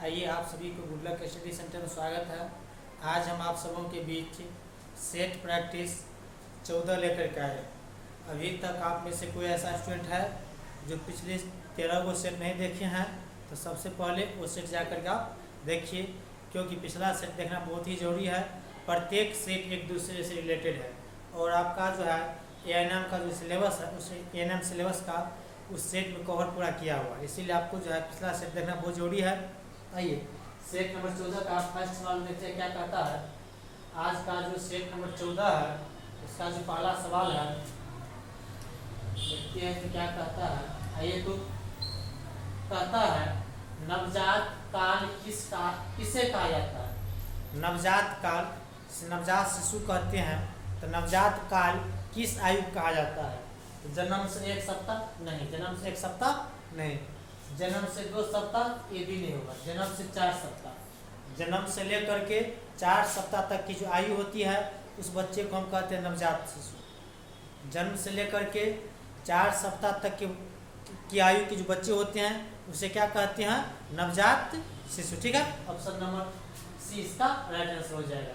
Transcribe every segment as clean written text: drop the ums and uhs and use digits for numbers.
आइए आप सभी को गुडलक स्टडी सेंटर में स्वागत है। आज हम आप सबों के बीच सेट प्रैक्टिस 14 लेकर के आए। अभी तक आप में से कोई ऐसा स्टूडेंट है जो पिछले 13 को सेट नहीं देखे हैं, तो सबसे पहले वो सेट जा कर के आप देखिए, क्योंकि पिछला सेट देखना बहुत ही ज़रूरी है। प्रत्येक सेट एक दूसरे से रिलेटेड है और आपका जो है ANM का जो सिलेबस है उस ANM सिलेबस का उस सेट में कवर पूरा किया हुआ, इसीलिए आपको जो है पिछला सेट देखना बहुत ज़रूरी है। आइए सेट नंबर 14 का फर्स्ट सवाल देखते हैं क्या कहता है। आज का जो सेट नंबर 14 है उसका जो पहला सवाल है देखते हैं कि क्या कहता है। आइए तो कहता है नवजात काल किसे कहा जाता है। नवजात काल नवजात शिशु कहते हैं, तो नवजात काल किस आयु कहा जाता है। तो जन्म से 1 सप्ताह नहीं, जन्म से 1 सप्ताह नहीं, जन्म से 2 सप्ताह ये भी नहीं होगा, जन्म से 4 सप्ताह, जन्म से लेकर के 4 सप्ताह तक की जो आयु होती है उस बच्चे को हम कहते हैं नवजात शिशु। जन्म से लेकर के 4 सप्ताह तक की आयु के जो बच्चे होते हैं उसे क्या कहते हैं, नवजात शिशु। ठीक है, ऑप्शन नंबर सी इसका राइट आंसर हो जाएगा।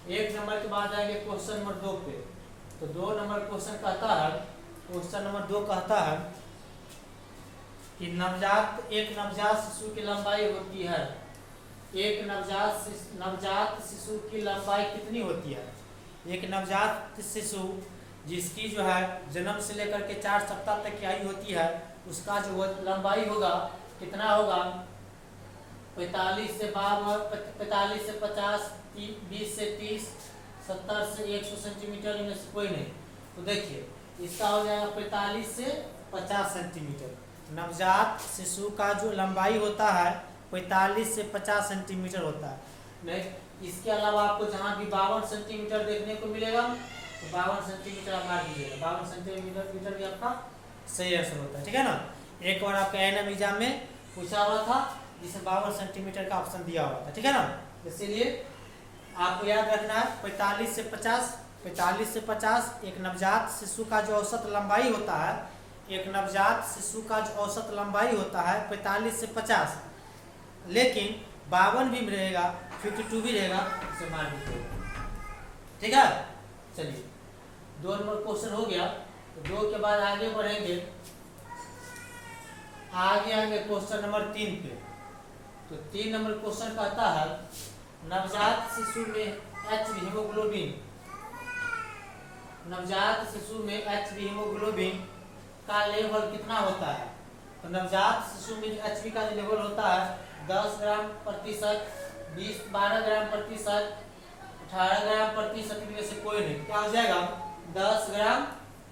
1 नंबर के बाद आएंगे क्वेश्चन नंबर 2 पे। तो 2 नंबर क्वेश्चन कहता है, क्वेश्चन नंबर 2 कहता है कि एक नवजात शिशु की लंबाई होती है, एक नवजात शिशु की लंबाई कितनी होती है। एक नवजात शिशु जिसकी जो है जन्म से लेकर के 4 सप्ताह तक की आयु होती है उसका जो लंबाई होगा कितना होगा, 45 से 45 से 50, 20 से 30, 70 से 100 सेंटीमीटर, इनमें से कोई नहीं। तो देखिए इसका हो जाएगा 45 से 50 सेंटीमीटर। नवजात शिशु का जो लंबाई होता है 45 से 50 सेंटीमीटर होता है। नहीं, इसके अलावा आपको जहाँ भी 52 सेंटीमीटर देखने को मिलेगा तो 52 सेंटीमीटर आप मार दीजिएगा, 52 सेंटीमीटर भी आपका सही आंसर होता है। ठीक है ना, एक बार आपका ANM एग्जाम में पूछा हुआ था जिसमें 52 सेंटीमीटर का ऑप्शन दिया हुआ था। ठीक है ना, इसीलिए आपको याद रखना है 45 से 50 एक नवजात शिशु का जो औसत लंबाई होता है, एक नवजात शिशु का जो औसत लंबाई होता है 45 से 50, लेकिन 52 भी रहेगा, 52 भी रहेगा, इसे मार दीजिएगा। ठीक है, चलिए 2 नंबर क्वेश्चन हो गया। तो 2 के बाद आगे बढ़ेंगे, आगे आएंगे क्वेश्चन नंबर 3 पे। तो 3 नंबर क्वेश्चन कहता है नवजात शिशु में HB हीमोग्लोबिन, नवजात शिशु में HB हीमोग्लोबिन का लेवल कितना होता है। तो नवजात शिशु में HB का लेवल होता है 10 ग्राम प्रतिशत, 12 ग्राम प्रतिशत, 18 ग्राम प्रतिशत, इनमें से कोई नहीं। क्या हो जाएगा, 10 ग्राम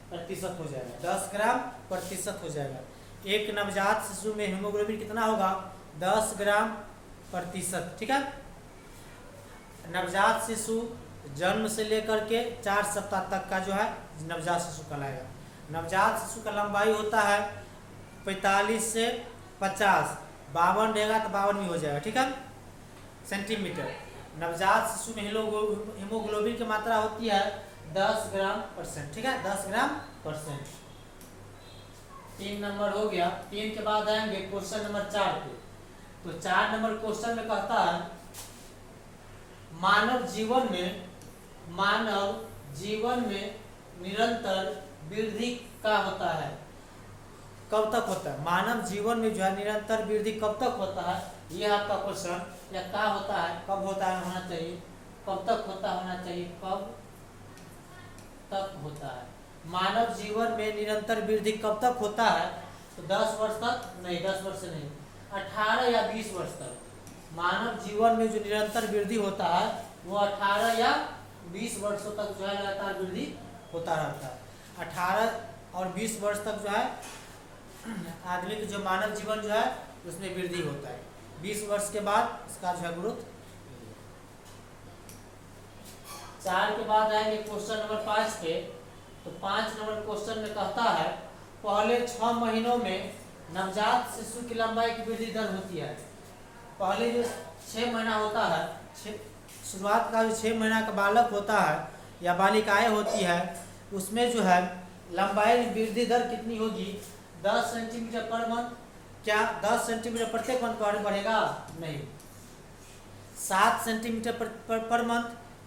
प्रतिशत हो जाएगा, 10 ग्राम प्रतिशत हो जाएगा। एक नवजात शिशु में हीमोग्लोबिन कितना होगा, 10 ग्राम प्रतिशत। ठीक है, नवजात शिशु जन्म से लेकर के 4 सप्ताह तक का जो है नवजात शिशु कहलाएगा। नवजात शिशु का लंबाई होता है 45 से 50, 52 रहेगा तो 52 भी हो जाएगा। ठीक है, सेंटीमीटर। नवजात शिशु में हीमोग्लोबिन की मात्रा होती है 10 ग्राम %। ठीक है, 10 ग्राम %। 3 नंबर हो गया। 3 के बाद आएंगे क्वेश्चन नंबर 4 पे। तो 4 नंबर क्वेश्चन में कहता है मानव जीवन में निरंतर वृद्धि का होता है, कब तक होता है। मानव जीवन में जो है निरंतर वृद्धि कब तक होता है, ये आपका क्वेश्चन, या क्या होता है, कब होता है होना चाहिए, कब तक होता होना चाहिए, कब तक होता है। मानव जीवन में निरंतर वृद्धि कब तक होता है। तो 10 वर्ष तक नहीं, 10 वर्ष से नहीं, 18 या 20 वर्ष तक। मानव जीवन में जो निरंतर वृद्धि होता है वो 18 या 20 वर्षों तक जो है लगातार वृद्धि होता रहता है। 18 और 20 वर्ष तक जो है आदमी के जो मानव जीवन जो है उसमें वृद्धि होता है। 20 वर्ष के बाद इसका जो है ग्रोथ। 4 के बाद आएंगे क्वेश्चन नंबर 5 पे। तो 5 नंबर क्वेश्चन में कहता है पहले 6 महीनों में नवजात शिशु की लंबाई की वृद्धि दर होती है। पहले जो 6 महीना होता है, शुरुआत का जो 6 महीना का बालक होता है या बालिकाएं होती है उसमें जो है लंबाई वृद्धि दर कितनी होगी, 10 सेंटीमीटर पर मंथ क्या 10 सेंटीमीटर प्रत्येक मंथ बढ़ेगा? नहीं। 7 सेंटीमीटर पर मंथ,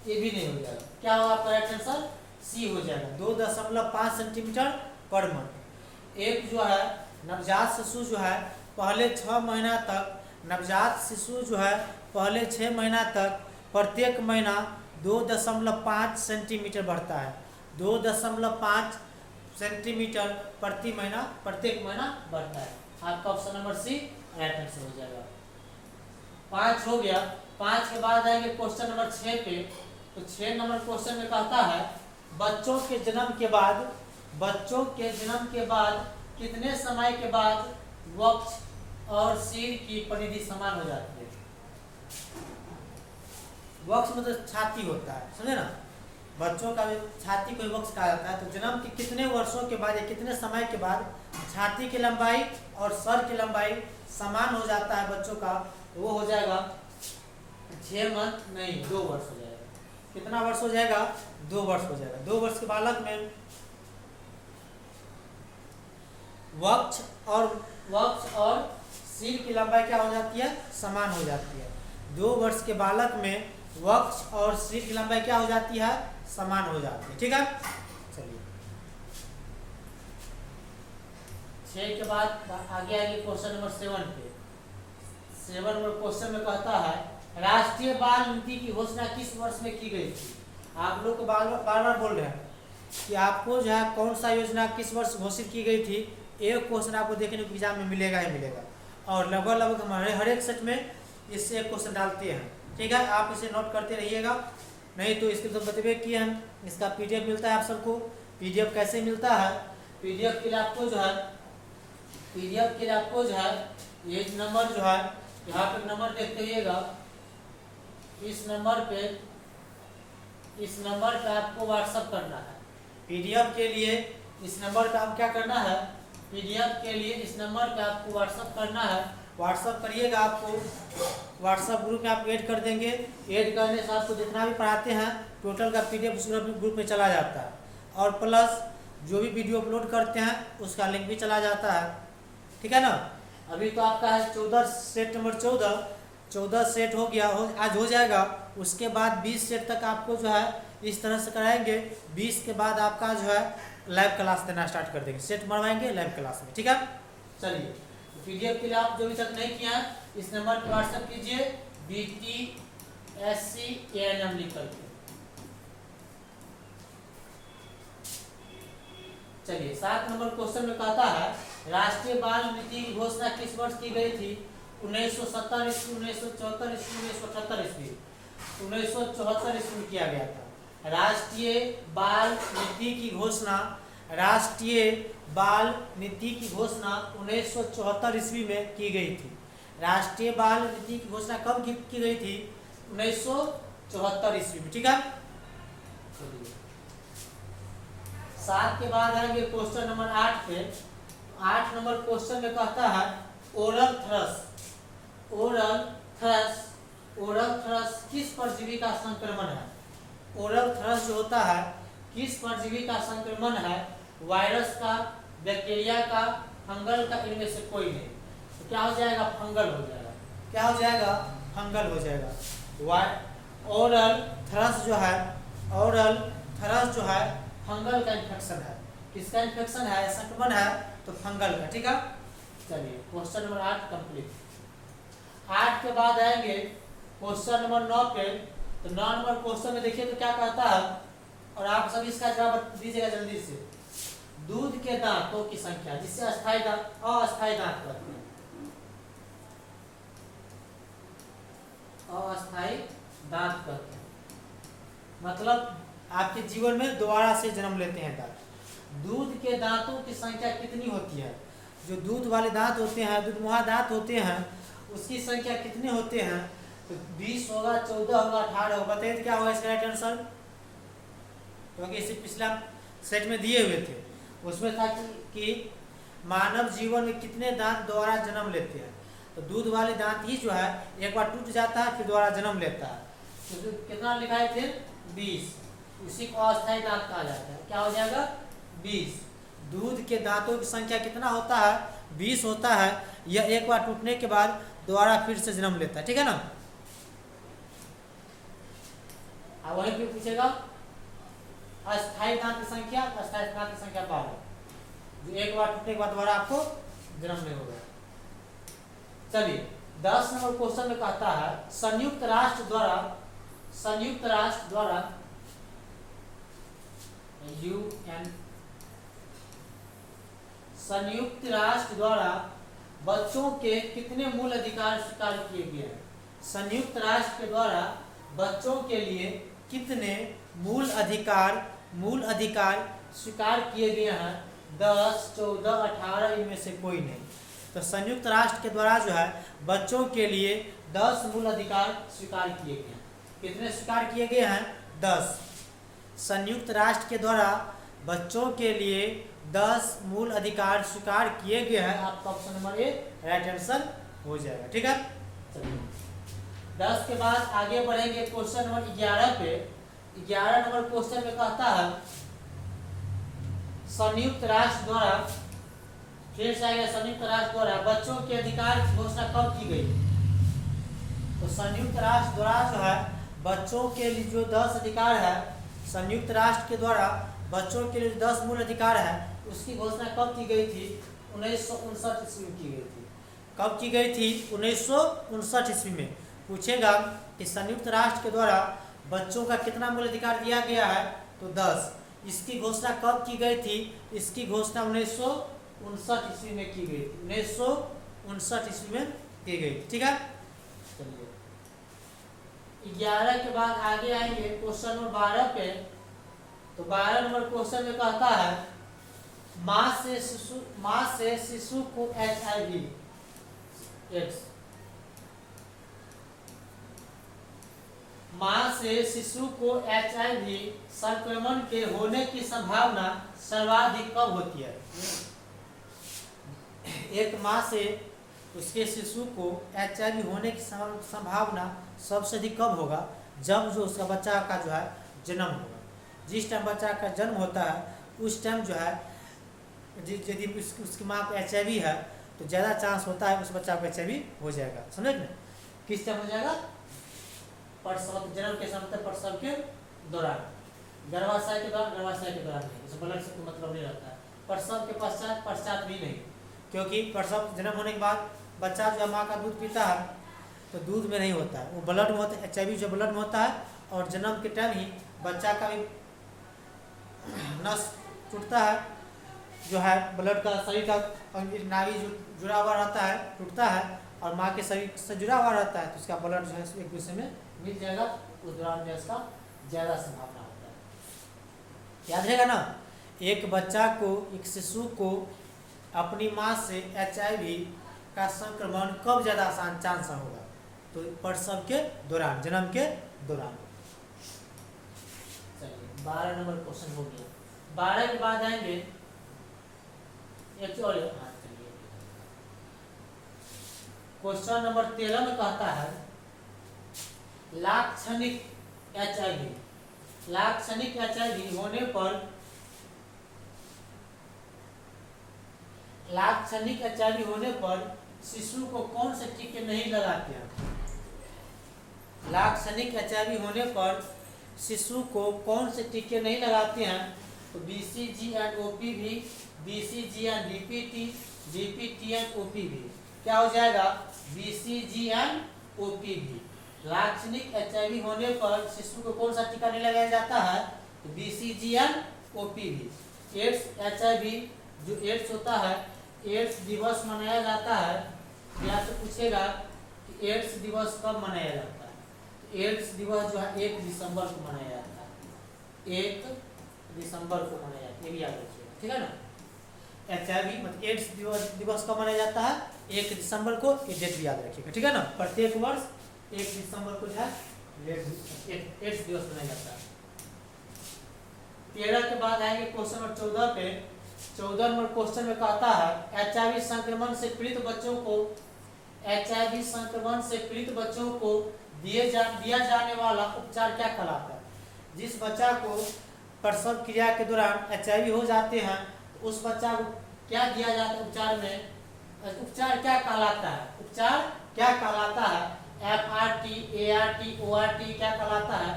ये भी नहीं हो जाएगा। क्या होगा आपका राइट आंसर? सी हो जाएगा। 2.5 सेंटीमीटर पर मंथ। एक जो है नवजात शिशु जो है पहले 6 महीना तक, नवजात शिशु जो है पहले 6 महीना तक प्रत्येक महीना 2.5 सेंटीमीटर बढ़ता है। 2.5 सेंटीमीटर प्रति महीना, प्रत्येक महीना बढ़ता है। आपका option number C right answer हो जाएगा। 5 हो गया। 5 के बाद आएंगे क्वेश्चन नंबर 6 पे। तो 6 नंबर क्वेश्चन में कहता है बच्चों के जन्म के बाद कितने समय के बाद वक्ष और सिर की परिधि समान हो जाती है? वक्ष मतलब छाती होता है, समझे ना? बच्चों का छाती को वक्ष कहा जाता है। तो जन्म के कितने वर्षों के बाद या कितने समय के बाद छाती की लंबाई और सर की लंबाई समान हो जाता है बच्चों का? तो वो हो जाएगा 6 मंथ नहीं 2 वर्ष हो जाएगा। कितना वर्ष हो जाएगा? 2 वर्ष हो जाएगा। 2 वर्ष के बालक में वक्ष और सिर की लंबाई क्या हो जाती है? समान हो जाती है। 2 वर्ष के बालक में वक्ष और सिर की लंबाई क्या हो जाती है? समान हो जाती है। ठीक है, चलिए 6 के बाद आगे क्वेश्चन नंबर 7 पे। 7 नंबर क्वेश्चन में कहता है राष्ट्रीय बाल नीति की घोषणा किस वर्ष में की गई थी? आप लोग को बार बार बोल रहे हैं कि आपको जो है कौन सा योजना किस वर्ष घोषित की गई थी। एक क्वेश्चन आपको देखने को एग्जाम में मिलेगा ही मिलेगा, और लगभग हमारे हर एक सेट में इससे एक क्वेश्चन डालते हैं। ठीक है, आप इसे नोट करते रहिएगा, नहीं तो इसके तो बतबे किए हम। इसका पीडीएफ मिलता है आप सबको। पीडीएफ कैसे मिलता है? पीडीएफ के लिए आपको जो है ये नंबर जो है यहाँ पे नंबर देखते रहिएगा। इस नंबर पे आपको व्हाट्सअप करना है। पीडीएफ के लिए इस नंबर पे आप क्या करना है? पीडीएफ के लिए इस नंबर पे आपको व्हाट्सअप करना है। व्हाट्सअप करिएगा, आपको व्हाट्सअप ग्रुप में आप ऐड कर देंगे। ऐड करने से आपको जितना भी पढ़ाते हैं टोटल का पीडीएफ उस ग्रुप में चला जाता है, और प्लस जो भी वीडियो अपलोड करते हैं उसका लिंक भी चला जाता है। ठीक है ना? अभी तो आपका है 14 सेट नंबर 14 सेट हो गया, आज हो जाएगा। उसके बाद 20 सेट तक आपको जो है इस तरह से कराएंगे। 20 के बाद आपका जो है लाइव क्लास देना स्टार्ट कर देंगे, सेट मरवाएंगे लाइव क्लास में। ठीक है, चलिए पीडीएफ के लिए आप जो भी तक नहीं किया है इस नंबर पर व्हाट्सएप कीजिए BTSCANM लिख करके। चलिए 7 नंबर क्वेश्चन में कहता है राष्ट्रीय बाल नीति की घोषणा किस वर्ष की गई थी? 1970 ईस्वी, 1974 ईस्वी, 1978 ईस्वी। 1974 ईस्वी में किया गया था। राष्ट्रीय बाल नीति की घोषणा 1974 ईस्वी में की गई थी। राष्ट्रीय बाल नीति की घोषणा कब की गई थी? 1974 ईस्वी में। ठीक है, 7 के बाद आएंगे क्वेश्चन नंबर 8 पे। 8 नंबर क्वेश्चन में कहता है ओरल थ्रस किस परजीवी का संक्रमण है? ओरल थ्रस जो होता है किस परजीवी का संक्रमण है? वायरस का, बैक्टीरिया का, फंगल का, इनमें से कोई नहीं। तो क्या हो जाएगा? फंगल हो जाएगा। क्या हो जाएगा? फंगल हो जाएगा। ओरल थ्रस जो है फंगल का इन्फेक्शन है। किसका इन्फेक्शन है? संक्रमण है तो फंगल का। ठीक है, चलिए क्वेश्चन नंबर 8 कंप्लीट। 8 के बाद आएंगे क्वेश्चन नंबर 9 पे। तो 9 नंबर क्वेश्चन में देखिए तो क्या कहता है, और आप सभी इसका जवाब दीजिएगा जल्दी से। दूध के दांतों की संख्या, जिससे अस्थायी दांत अस्थायी दांत कहते हैं, अस्थायी दांत कहते हैं, मतलब आपके जीवन में दोबारा से जन्म लेते हैं दांत। दूध के दांतों की संख्या कितनी होती है? जो दूध वाले दांत होते हैं, दूधमुहा दांत होते हैं, उसकी संख्या कितने होते हैं? तो 20 होगा, 14 होगा, 18 होगा। बताइए क्या होगा इसका राइट आंसर? क्योंकि इसे पिछला सेट में दिए हुए थे, उसमें था कि मानव जीवन में कितने दांत दोबारा जन्म लेते हैं। तो दूध वाले दांत ही जो है एक बार टूट जाता है फिर दोबारा जन्म लेता है। तो कितना लिखाए थे? 20। इसी को अस्थायी दांत कहा जाता है। क्या हो जाएगा? 20। दूध के दांतों की संख्या कितना होता है? 20 होता है। यह एक बार टूटने के बाद दोबारा फिर से जन्म लेता है, ठीक है ना। अब वही फिर पूछेगा अस्थायी दांत की संख्या, अस्थायी दांत की संख्या 12, जो एक बार टूटने के बाद दोबारा आपको जन्म नहीं होगा। चलिए 10 नंबर क्वेश्चन में कहता है संयुक्त राष्ट्र द्वारा UN संयुक्त राष्ट्र द्वारा बच्चों के कितने मूल अधिकार स्वीकार किए गए हैं। संयुक्त राष्ट्र के द्वारा बच्चों के लिए कितने मूल अधिकार स्वीकार किए गए हैं। 10, 14, 18 इनमें से कोई नहीं। तो संयुक्त राष्ट्र के द्वारा जो है बच्चों के लिए 10 मूल अधिकार स्वीकार किए गए हैं। कितने स्वीकार किए गए हैं? 10। संयुक्त राष्ट्र के द्वारा बच्चों के लिए 10 मूल अधिकार स्वीकार किए गए हैं। आपका option number A right answer हो जाएगा, ठीक है। चलिए 10 के बाद आगे बढ़ेंगे क्वेश्चन नंबर 11 पे। 11 नंबर क्वेश्चन में कहता है संयुक्त राष्ट्र द्वारा, फिर से आएगा संयुक्त राष्ट्र द्वारा बच्चों के अधिकार की घोषणा कब की गई। तो संयुक्त राष्ट्र द्वारा जो है बच्चों के लिए जो 10 अधिकार है, संयुक्त राष्ट्र के द्वारा बच्चों के लिए 10 मूल अधिकार है, उसकी घोषणा कब की गई थी? 1959 ईस्वी में की गई थी। कब की गई थी? 1959 ईस्वी में। पूछेगा कि संयुक्त राष्ट्र के द्वारा बच्चों का कितना मूल अधिकार दिया गया है, तो 10। इसकी घोषणा कब की गई थी? इसकी घोषणा 1959 ईस्वी में की गई थी। 1959 ईस्वी में की गई, ठीक है। चलिए 11 के बाद आगे आएंगे क्वेश्चन नंबर 12 पे। तो 12 नंबर क्वेश्चन में कहता है माँ से शिशु को HIV एड्स, माँ से शिशु को HIV संक्रमण के होने की संभावना सर्वाधिक कब होती है। एक माँ से उसके शिशु को HIV होने की संभावना सबसे अधिक कब होगा? जब जो उसका बच्चा का जो है जन्म होगा। जिस टाइम बच्चा का जन्म होता है उस टाइम जो है यदि उसकी माँ को HIV है तो ज़्यादा चांस होता है उस बच्चा को HIV हो जाएगा। समझे ना? किस टाइम हो जाएगा? प्रसव, जन्म के समय, प्रसव के दौरान। गर्भाशय के दौरान नहीं, इस ब्लड से कोई मतलब नहीं रहता है। प्रसव के पश्चात भी नहीं, क्योंकि प्रसव जन्म होने के बाद बच्चा जो माँ का दूध पीता है तो दूध में नहीं होता है, वो ब्लड में होता है। HIV जो ब्लड में होता है और जन्म के टाइम ही बच्चा का भी नस टूटता है, जो है ब्लड का शरीर का नाभि जो जुड़ा हुआ रहता है टूटता है और माँ के शरीर से जुड़ा हुआ रहता है, तो उसका ब्लड जो है एक दूसरे में मिल जाएगा। उस दौरान में इसका ज़्यादा संभावना होता है। याद रहेगा ना, एक बच्चा को, एक शिशु को अपनी माँ से HIV का संक्रमण कब ज़्यादा आसान चांस होगा? तो प्रसव के दौरान, जन्म के दौरान। चलिए 12 नंबर क्वेश्चन हो गया। 12 के बाद आएंगे क्वेश्चन नंबर 13 में कहता है लाक्षणिक HIV होने पर, लाक्षणिक HIV होने पर शिशु को कौन से टीके नहीं लगाते हैं। लाक्षणिक HIV होने पर शिशु को कौन से टीके नहीं लगाते हैं? तो BCG and OPV, BCG and DPT and OPV। क्या हो जाएगा? BCG and OPV। लाक्षणिक HIV होने पर शिशु को कौन सा टीका नहीं लगाया जाता है? तो BCG and OPV। AIDS HIV जो एड्स होता है, एड्स दिवस मनाया जाता है। या तो पूछेगा कि एड्स दिवस कब मनाया जाता है। तो एड्स दिवस जो है 1 दिसंबर को मनाया जाता है। 1 दिसंबर को मनाया जाता है, ये भी याद रखिएगा, ठीक है ना। HIV मतलब एड्स दिवस कब मनाया जाता है? 1 दिसंबर को। ये डेट भी याद रखिएगा, ठीक है ना। प्रत्येक वर्ष 1 दिसंबर को जो है एड्स दिवस मनाया जाता है। 13 के बाद आएंगे क्वेश्चन नंबर 14 पे। 14 नंबर क्वेश्चन में कहता है HIV संक्रमण से पीड़ित बच्चों को दिया जाने वाला उपचार क्या कहलाता है। जिस बच्चा को प्रसव क्रिया के दौरान HIV हो जाते हैं तो उस बच्चा को क्या दिया जाता है उपचार में? उपचार क्या कहलाता है? उपचार क्या कहलाता है? FRT, ART, ORT क्या कहलाता है?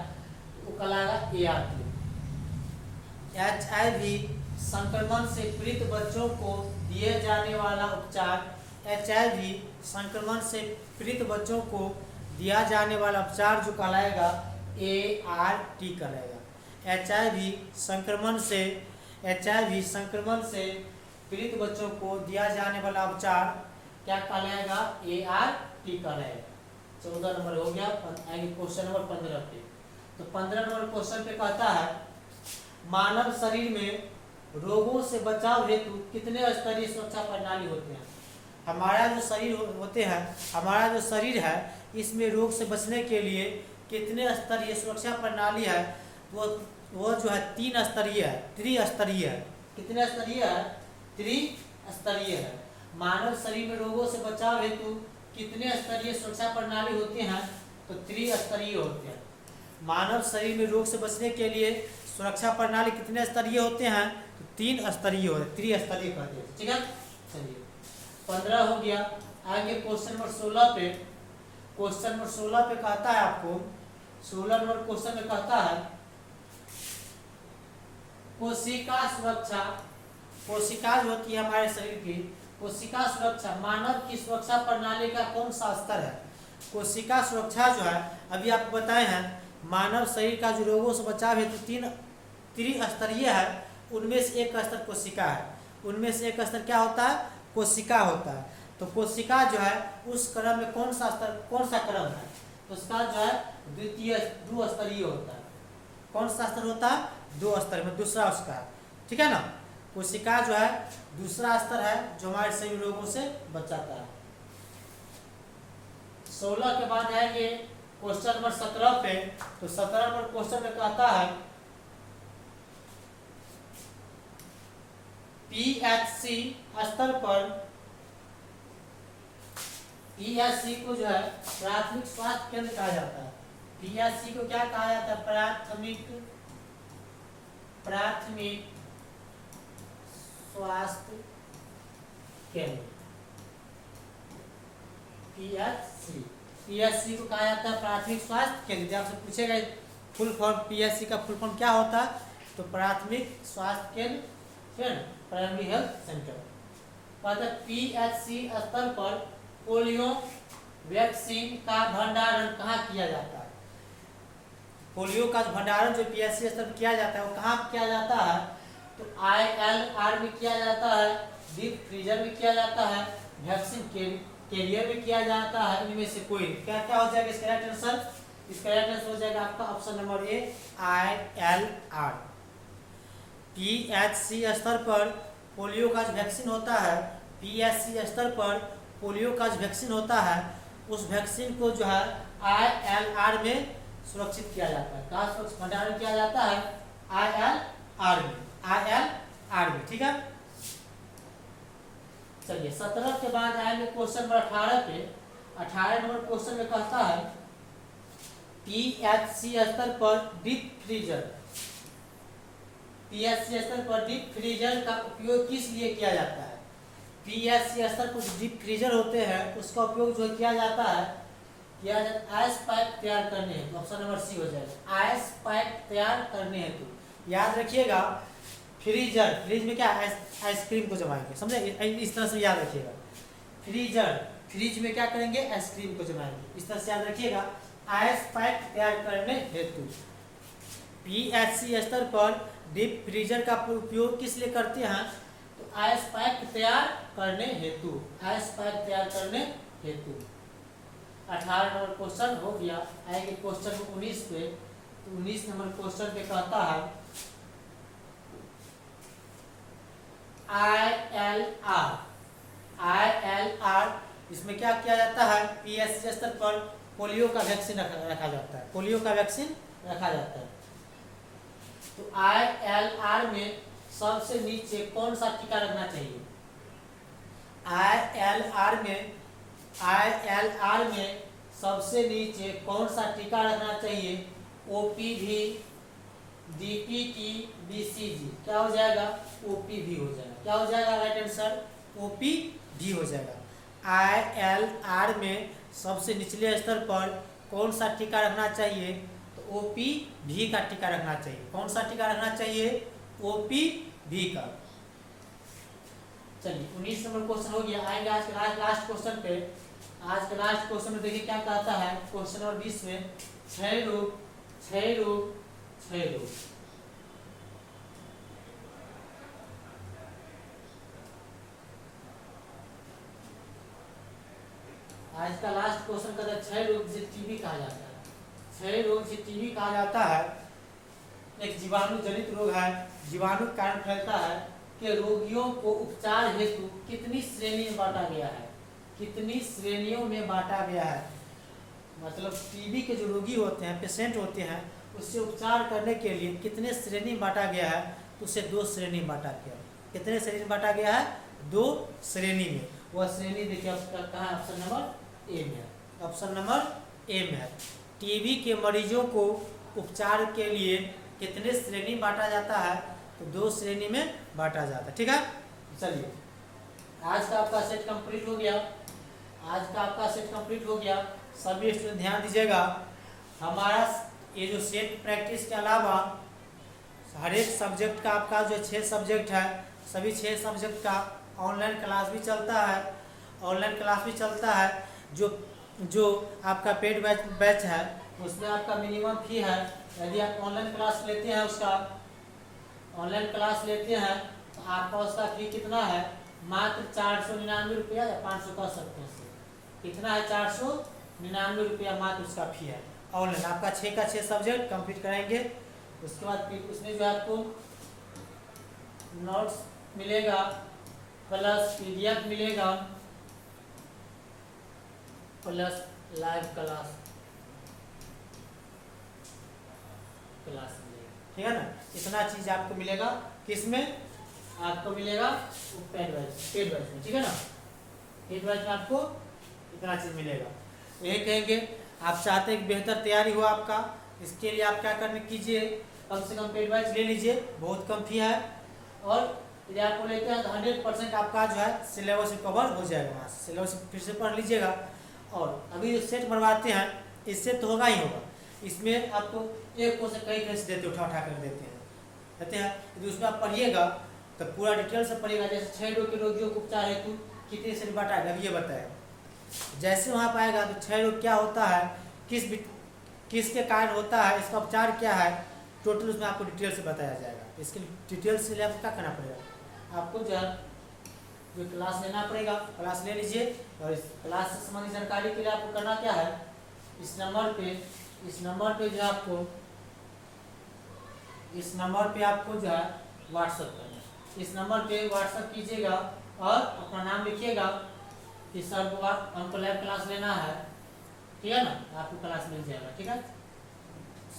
वो कहलाएगा ART। HIV संक्रमण से पीड़ित बच्चों को दिए जाने वाला उपचार, HIV संक्रमण से पीड़ित बच्चों को दिया जाने वाला उपचार जो कहलाएगा ART कहलाएगा। HIV संक्रमण से पीड़ित बच्चों को दिया जाने वाला उपचार क्या कहलाएगा? ART कहलाएगा। 14 नंबर हो गया। आगे क्वेश्चन नंबर 15 पे। तो 15 नंबर क्वेश्चन पे कहता है मानव शरीर में रोगों से बचाव हेतु कितने स्तरीय सुरक्षा प्रणाली होते हैं? हमारा जो शरीर है इसमें रोग से बचने के लिए कितने स्तरीय सुरक्षा प्रणाली है? वो जो है 3 स्तरीय है, त्रिस्तरीय है। कितने स्तरीय है? त्रिस्तरीय है। मानव शरीर में रोगों से बचाव हेतु कितने स्तरीय सुरक्षा प्रणाली होती हैं? तो त्रिस्तरीय होते हैं। मानव शरीर में रोग से बचने के लिए सुरक्षा प्रणाली कितने स्तरीय होते हैं? तो 3 स्तरीय होते हैं, त्रिस्तरीय कहते हैं। ठीक है, चलिए 15 हो गया। आगे क्वेश्चन नंबर 16 पे। क्वेश्चन नंबर 16 पे कहता है आपको, 16 नंबर क्वेश्चन में कहता है कोशिका सुरक्षा, कोशिका जो होती है हमारे शरीर की, कोशिका सुरक्षा मानव की सुरक्षा प्रणाली का कौन सा स्तर है? कोशिका सुरक्षा जो है अभी आपको बताए हैं मानव शरीर का जो रोगों से बचाव हेतु 3 त्रिस्तरीय है, उनमें से एक स्तर कोशिका है। उनमें से एक स्तर क्या होता है? कोशिका होता है। तो कोशिका जो है उस क्रम में कौन सा क्रम है? तो उसका जो है दो स्तरीय होता है। कौन सा स्तर होता है? 2 स्तर में दूसरा उसका है। ठीक है ना, कोशिका जो है दूसरा स्तर है जो हमारे शरीर रोगों से बचाता है। 16 के बाद आएंगे क्वेश्चन नंबर 17 पे। तो 17 नंबर क्वेश्चन में कहता है PHC स्तर पर, PHC को जो है प्राथमिक स्वास्थ्य केंद्र कहा जाता है। PHC को क्या कहा जाता है? प्राथमिक स्वास्थ्य केंद्र। PHC को कहा जाता है प्राथमिक स्वास्थ्य केंद्र। आपसे पूछेगा फुल फॉर्म PHC का फुल फॉर्म क्या होता है? तो प्राथमिक स्वास्थ्य केंद्र, प्राइमरी हेल्थ सेंटर। PHC स्तर पर पोलियो वैक्सीन का भंडारण कहाँ किया जाता है? पोलियो का भंडारण जो PHC स्तर पर किया जाता है वो कहाँ किया जाता है? तो ILR में किया जाता है, डीप फ्रीजर में किया जाता है, वैक्सीन कैरियर में किया जाता है। इनमें से कोई क्या हो जाएगा इसका राइट आंसर? इसका राइट आंसर हो जाएगा आपका option number A, ILR। PHC स्तर पर पोलियो का वैक्सीन होता है, PHC स्तर पर पोलियो का वैक्सीन होता है, उस वैक्सीन को जो है ILR में सुरक्षित किया जाता है। कहाँ सुरक्षित भंडारण किया जाता है? ILR में। ठीक है, चलिए 17 के बाद आएंगे क्वेश्चन नंबर 18 पे। 18 नंबर क्वेश्चन में कहता है PHC स्तर पर डीप फ्रीजर, PHC स्तर पर डीप फ्रीजर का उपयोग किस लिए किया जाता है? PHC स्तर पर डीप फ्रीजर होते हैं उसका उपयोग जो किया जाता है आइस पाइप तैयार करने हेतु। ऑप्शन नंबर सी हो जाएगा, आइस पाइप तैयार करने हेतु। याद रखिएगा फ्रीजर, फ्रिज में क्या आइसक्रीम को जमाएंगे, समझे? इस तरह से याद रखिएगा। फ्रिज में क्या करेंगे? आइसक्रीम को जमाएंगे। इस तरह से याद रखिएगा, आइस पाइप तैयार करने हेतु। PHC स्तर पर डीप फ्रीजर का उपयोग किस लिए करते हैं? तो आइस पाइप तैयार करने हेतु, आइस पाइप तैयार करने हेतु। 18 नंबर क्वेश्चन हो गया। आएंगे क्वेश्चन 19 पे। तो 19 नंबर क्वेश्चन पे कहता है ILR, इसमें क्या किया जाता है? PHC स्तर पर पोलियो का वैक्सीन रखा जाता है, पोलियो का वैक्सीन रखा जाता है। तो ILR में सबसे नीचे कौन सा टीका रखना चाहिए? ILR में सबसे नीचे कौन सा टीका रखना चाहिए? OPV, DPT, BCG। क्या हो जाएगा? OPV हो जाएगा। क्या हो जाएगा राइट आंसर? OPV भी हो जाएगा। ILR में सबसे निचले स्तर पर कौन सा टीका रखना चाहिए? तो OPV का टीका रखना चाहिए। कौन सा टीका रखना चाहिए? OPV का। चलिए 19 नंबर क्वेश्चन हो गया। आएंगे आज के लास्ट क्वेश्चन पे। आज के लास्ट क्वेश्चन में देखिए क्या कहता है। क्वेश्चन नंबर 20 में क्षय रोग आज का लास्ट क्वेश्चन कहता है क्षय रोग जिसे टीबी कहा जाता है। क्षय रोग जिसे टीबी कहा जाता है एक जीवाणु जनित रोग है, जीवाणु के कारण फैलता है, कि रोगियों को उपचार हेतु कितनी श्रेणी में बांटा गया है? कितनी श्रेणियों में बांटा गया है? मतलब टीबी के जो रोगी होते हैं, पेशेंट होते हैं, उससे उपचार करने के लिए कितने श्रेणी में बांटा गया है? तो उसे 2 श्रेणी में बांटा गया है। कितने श्रेणी में बांटा गया है? 2 श्रेणी में। वह श्रेणी देखिए कहाँ है? ऑप्शन नंबर ए में है। ऑप्शन नंबर ए में है। टीबी के मरीजों को उपचार के लिए कितने श्रेणी में बांटा जाता है? तो 2 श्रेणी में बांटा जाता है। ठीक है, चलिए आज का आपका सेट कंप्लीट हो गया। आज का आपका सेट कंप्लीट हो गया। सभी स्टूडेंट ध्यान दीजिएगा, हमारा ये जो सेट प्रैक्टिस के अलावा हर एक सब्जेक्ट का आपका जो 6 सब्जेक्ट है, सभी 6 सब्जेक्ट का ऑनलाइन क्लास भी चलता है। ऑनलाइन क्लास भी चलता है। जो आपका पेड बैच है उसमें आपका मिनिमम फी है। यदि आप ऑनलाइन क्लास लेते हैं तो आपका उसका फी कितना है? मात्र 499 रुपया या 500 कह सकते हैं। कितना है? 499 रुपया मात्र उसका फी है। ऑनलाइन आपका 6 का 6 सब्जेक्ट कंप्लीट कराएंगे। उसके बाद फिर उसमें जो आपको नोट्स मिलेगा प्लस PDF मिलेगा प्लस लाइव क्लास मिलेगा। ठीक है ना? इतना चीज आपको मिलेगा। किसमें? आपको मिलेगा पेड बैच में। ठीक है ना? पेड बैच में आपको इतना चीज मिलेगा। यही कहेंगे, आप चाहते हैं कि बेहतर तैयारी हो आपका, इसके लिए आप क्या करने कीजिए, कम से कम पेड बैच ले लीजिए, बहुत कम फी है। और यदि आपको लेते हैं तो 100% आपका जो है सिलेबस कवर हो जाएगा। वहाँ सिलेबस फिर से पढ़ लीजिएगा। और अभी जो सेट बनवाते हैं इससे तो होगा ही होगा। इसमें आपको एक क्वेश्चन कई कैसे देते उठा कर देते हैं। यदि उसमें आप पढ़िएगा तो पूरा डिटेल से पढ़िएगा। जैसे क्षय रोग के रोगियों को उपचार हेतु कितनी श्रेणी बांटा है, अभी ये बताया। जैसे वहाँ पाएगा तो क्षय रोग क्या होता है, किसके कारण होता है, इसका उपचार क्या है, टोटल उसमें आपको डिटेल से बताया जाएगा। इसके डिटेल से लिए आपको क्या करना पड़ेगा? आपको जो क्लास लेना पड़ेगा, क्लास ले लीजिए। और इस क्लास से संबंधित जानकारी के लिए आपको करना क्या है, इस नंबर पे जो आपको जो है व्हाट्सएप करना है। इस नंबर पे व्हाट्सएप कीजिएगा और अपना नाम लिखिएगा कि सर को हमको लाइव क्लास लेना है। ठीक है ना? आपको क्लास मिल जाएगा। ठीक है,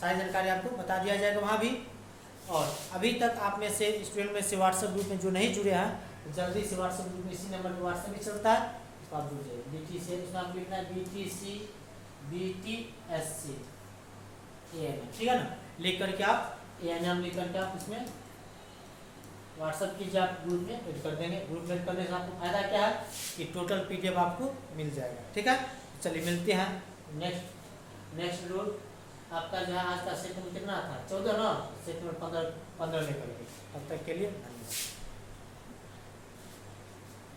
सारी जानकारी आपको बता दिया जाएगा वहाँ भी। और अभी तक आप में से स्टूडेंट में से व्हाट्सएप ग्रुप में जो नहीं जुड़े हैं, जल्दी से व्हाट्सएप ग्रुप में इसी नंबर पर व्हाट्सएप भी चलता है, तो आप जुड़ जाइए। BTC उसमें आप लिखना है BTC BTSC ANM। ठीक है ना? लिख करके आप ANM लिख करके आप उसमें व्हाट्सएप कीजिए, आप ग्रुप में ऐड कर देंगे। ग्रुप में ऐड करने से आपको फायदा क्या है कि टोटल PDF आपको मिल जाएगा। ठीक है, चलिए मिलते हैं नेक्स्ट रोल। आपका जो है आज का सेट नंबर कितना था? 14 ना? सेट नंबर 15 लेकर के। तब तक के लिए धन्यवाद।